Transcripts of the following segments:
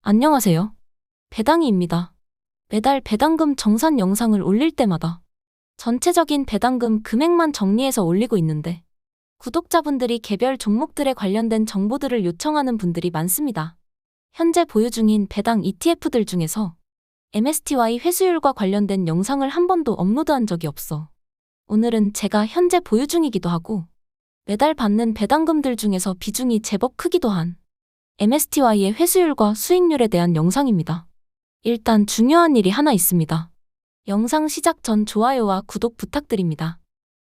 안녕하세요. 배당이입니다. 매달 배당금 정산 영상을 올릴 때마다 전체적인 배당금 금액만 정리해서 올리고 있는데 구독자분들이 개별 종목들에 관련된 정보들을 요청하는 분들이 많습니다. 현재 보유 중인 배당 ETF들 중에서 MSTY 회수율과 관련된 영상을 한 번도 업로드한 적이 없어. 오늘은 제가 현재 보유 중이기도 하고 매달 받는 배당금들 중에서 비중이 제법 크기도 한 MSTY의 회수율과 수익률에 대한 영상입니다. 일단 중요한 일이 하나 있습니다. 영상 시작 전 좋아요와 구독 부탁드립니다.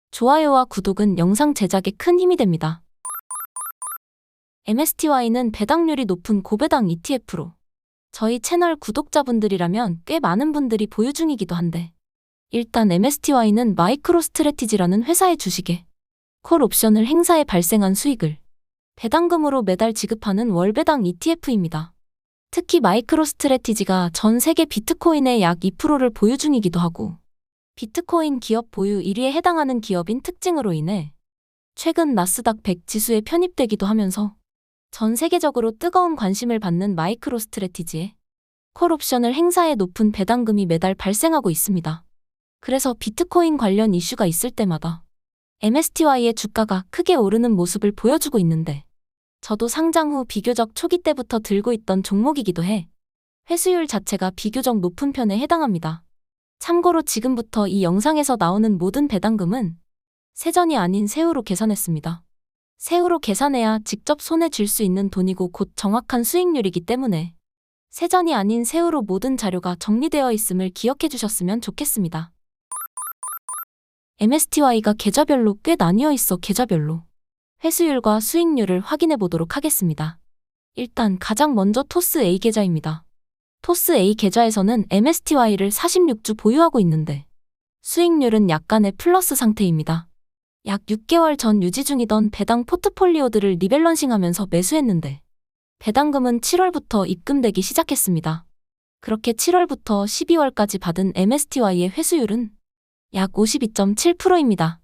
좋아요와 구독은 영상 제작에 큰 힘이 됩니다. MSTY는 배당률이 높은 고배당 ETF로 저희 채널 구독자분들이라면 꽤 많은 분들이 보유 중이기도 한데 일단 MSTY는 마이크로 스트래티지라는 회사의 주식에 콜 옵션을 행사해 발생한 수익을 배당금으로 매달 지급하는 월배당 ETF입니다. 특히 마이크로 스트래티지가 전 세계 비트코인의 약 2%를 보유 중이기도 하고 비트코인 기업 보유 1위에 해당하는 기업인 특징으로 인해 최근 나스닥 100 지수에 편입되기도 하면서 전 세계적으로 뜨거운 관심을 받는 마이크로 스트래티지에 콜 옵션을 행사해 높은 배당금이 매달 발생하고 있습니다. 그래서 비트코인 관련 이슈가 있을 때마다 MSTY의 주가가 크게 오르는 모습을 보여주고 있는데 저도 상장 후 비교적 초기 때부터 들고 있던 종목이기도 해 회수율 자체가 비교적 높은 편에 해당합니다. 참고로 지금부터 이 영상에서 나오는 모든 배당금은 세전이 아닌 세후로 계산했습니다. 세후로 계산해야 직접 손에 쥘 수 있는 돈이고 곧 정확한 수익률이기 때문에 세전이 아닌 세후로 모든 자료가 정리되어 있음을 기억해 주셨으면 좋겠습니다. MSTY가 계좌별로 꽤 나뉘어 있어 계좌별로 회수율과 수익률을 확인해 보도록 하겠습니다. 일단 가장 먼저 토스 A 계좌입니다. 토스 A 계좌에서는 MSTY를 46주 보유하고 있는데 수익률은 약간의 플러스 상태입니다. 약 6개월 전 유지 중이던 배당 포트폴리오들을 리밸런싱하면서 매수했는데 배당금은 7월부터 입금되기 시작했습니다. 그렇게 7월부터 12월까지 받은 MSTY의 회수율은 약 52.7%입니다.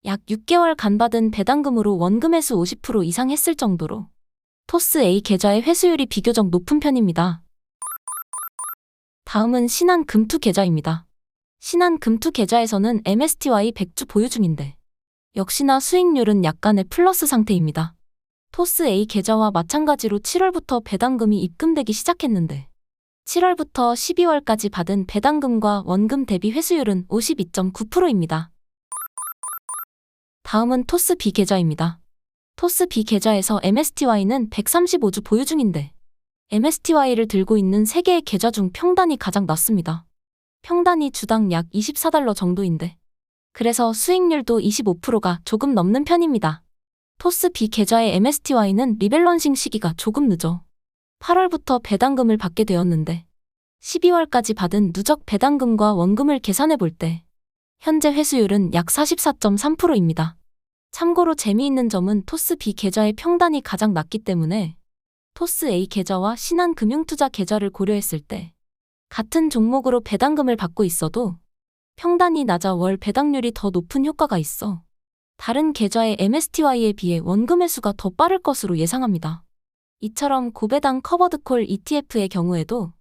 약 6개월간 받은 배당금으로 원금 회수 50% 이상 했을 정도로 토스 A 계좌의 회수율이 비교적 높은 편입니다. 다음은 신한금투 계좌입니다. 신한금투 계좌에서는 MSTY 100주 보유 중인데 역시나 수익률은 약간의 플러스 상태입니다. 토스 A 계좌와 마찬가지로 7월부터 배당금이 입금되기 시작했는데 7월부터 12월까지 받은 배당금과 원금 대비 회수율은 52.9%입니다. 다음은 토스 B 계좌입니다. 토스 B 계좌에서 MSTY는 135주 보유 중인데 MSTY를 들고 있는 3개의 계좌 중 평단이 가장 낮습니다. 평단이 주당 약 24달러 정도인데 그래서 수익률도 25%가 조금 넘는 편입니다. 토스 B 계좌의 MSTY는 리밸런싱 시기가 조금 늦어 8월부터 배당금을 받게 되었는데 12월까지 받은 누적 배당금과 원금을 계산해 볼 때 현재 회수율은 약 44.3%입니다. 참고로 재미있는 점은 토스 B 계좌의 평단이 가장 낮기 때문에 토스 A 계좌와 신한금융투자 계좌를 고려했을 때 같은 종목으로 배당금을 받고 있어도 평단이 낮아 월 배당률이 더 높은 효과가 있어 다른 계좌의 MSTY에 비해 원금 회수가 더 빠를 것으로 예상합니다. 이처럼 고배당 커버드콜 ETF의 경우에도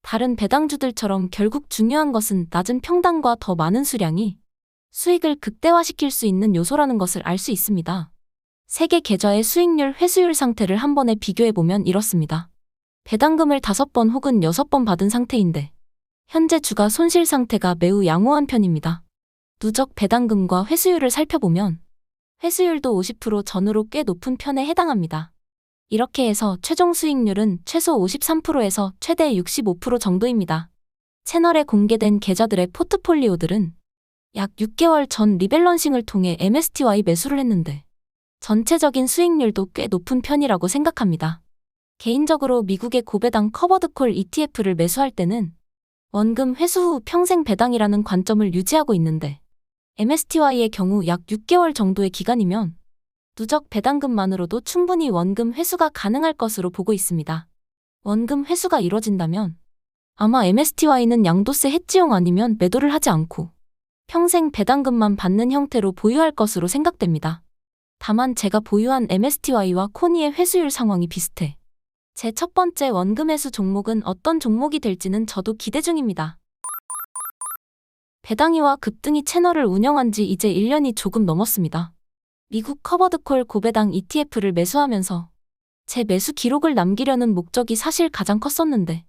다른 배당주들처럼 결국 중요한 것은 낮은 평단과 더 많은 수량이 수익을 극대화시킬 수 있는 요소라는 것을 알 수 있습니다. 3개 계좌의 수익률, 회수율 상태를 한 번에 비교해보면 이렇습니다. 배당금을 5번 혹은 6번 받은 상태인데 현재 주가 손실 상태가 매우 양호한 편입니다. 누적 배당금과 회수율을 살펴보면 회수율도 50% 전후로 꽤 높은 편에 해당합니다. 이렇게 해서 최종 수익률은 최소 53%에서 최대 65% 정도입니다. 채널에 공개된 계좌들의 포트폴리오들은 약 6개월 전 리밸런싱을 통해 MSTY 매수를 했는데 전체적인 수익률도 꽤 높은 편이라고 생각합니다. 개인적으로 미국의 고배당 커버드콜 ETF를 매수할 때는 원금 회수 후 평생 배당이라는 관점을 유지하고 있는데 MSTY의 경우 약 6개월 정도의 기간이면 누적 배당금만으로도 충분히 원금 회수가 가능할 것으로 보고 있습니다. 원금 회수가 이뤄진다면 아마 MSTY는 양도세 해지용 아니면 매도를 하지 않고 평생 배당금만 받는 형태로 보유할 것으로 생각됩니다. 다만 제가 보유한 MSTY와 코니의 회수율 상황이 비슷해 제 첫 번째 원금 매수 종목은 어떤 종목이 될지는 저도 기대 중입니다. 배당이와 급등이 채널을 운영한 지 이제 1년이 조금 넘었습니다. 미국 커버드콜 고배당 ETF를 매수하면서 제 매수 기록을 남기려는 목적이 사실 가장 컸었는데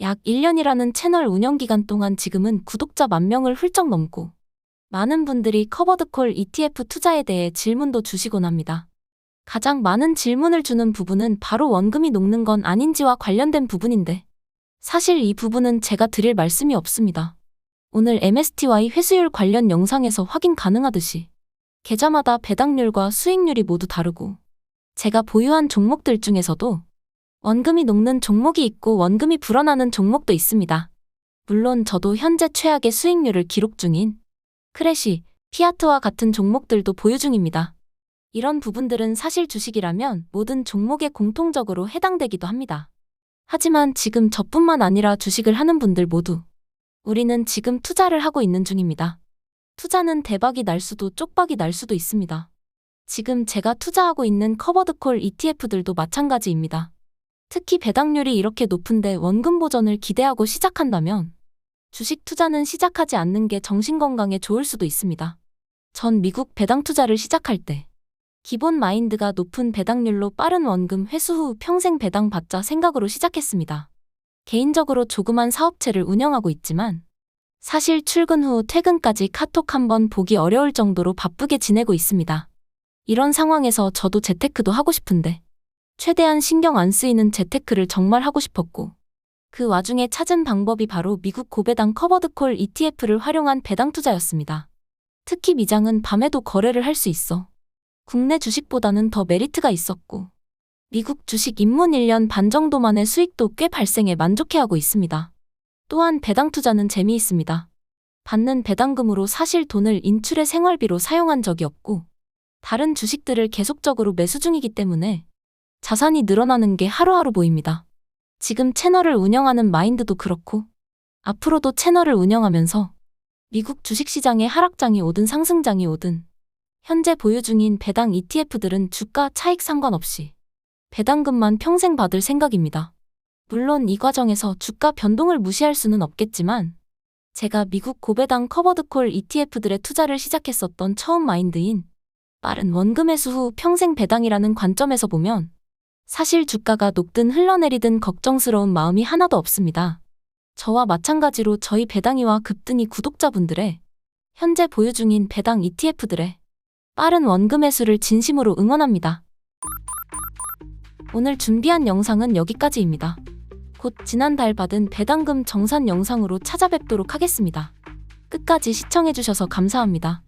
약 1년이라는 채널 운영 기간 동안 지금은 구독자 10,000명을 훌쩍 넘고 많은 분들이 커버드콜 ETF 투자에 대해 질문도 주시곤 합니다. 가장 많은 질문을 주는 부분은 바로 원금이 녹는 건 아닌지와 관련된 부분인데 사실 이 부분은 제가 드릴 말씀이 없습니다. 오늘 MSTY 회수율 관련 영상에서 확인 가능하듯이 계좌마다 배당률과 수익률이 모두 다르고 제가 보유한 종목들 중에서도 원금이 녹는 종목이 있고 원금이 불어나는 종목도 있습니다. 물론 저도 현재 최악의 수익률을 기록 중인 크래시, 피아트와 같은 종목들도 보유 중입니다. 이런 부분들은 사실 주식이라면 모든 종목에 공통적으로 해당되기도 합니다. 하지만 지금 저뿐만 아니라 주식을 하는 분들 모두 우리는 지금 투자를 하고 있는 중입니다. 투자는 대박이 날 수도 쪽박이 날 수도 있습니다. 지금 제가 투자하고 있는 커버드콜 ETF들도 마찬가지입니다. 특히 배당률이 이렇게 높은데 원금 보전을 기대하고 시작한다면 주식 투자는 시작하지 않는 게 정신건강에 좋을 수도 있습니다. 전 미국 배당 투자를 시작할 때 기본 마인드가 높은 배당률로 빠른 원금 회수 후 평생 배당 받자 생각으로 시작했습니다. 개인적으로 조그만 사업체를 운영하고 있지만 사실 출근 후 퇴근까지 카톡 한번 보기 어려울 정도로 바쁘게 지내고 있습니다. 이런 상황에서 저도 재테크도 하고 싶은데 최대한 신경 안 쓰이는 재테크를 정말 하고 싶었고 그 와중에 찾은 방법이 바로 미국 고배당 커버드콜 ETF를 활용한 배당 투자였습니다. 특히 미장은 밤에도 거래를 할 수 있어 국내 주식보다는 더 메리트가 있었고 미국 주식 입문 1년 반 정도 만에 수익도 꽤 발생해 만족해하고 있습니다. 또한 배당 투자는 재미있습니다. 받는 배당금으로 사실 돈을 인출의 생활비로 사용한 적이 없고 다른 주식들을 계속적으로 매수 중이기 때문에 자산이 늘어나는 게 하루하루 보입니다. 지금 채널을 운영하는 마인드도 그렇고 앞으로도 채널을 운영하면서 미국 주식시장의 하락장이 오든 상승장이 오든 현재 보유 중인 배당 ETF들은 주가 차익 상관없이 배당금만 평생 받을 생각입니다. 물론 이 과정에서 주가 변동을 무시할 수는 없겠지만 제가 미국 고배당 커버드콜 ETF들의 투자를 시작했었던 처음 마인드인 빠른 원금 회수 후 평생 배당이라는 관점에서 보면 사실 주가가 녹든 흘러내리든 걱정스러운 마음이 하나도 없습니다. 저와 마찬가지로 저희 배당이와 급등이 구독자분들의 현재 보유 중인 배당 ETF들의 빠른 원금 회수를 진심으로 응원합니다. 오늘 준비한 영상은 여기까지입니다. 곧 지난달 받은 배당금 정산 영상으로 찾아뵙도록 하겠습니다. 끝까지 시청해주셔서 감사합니다.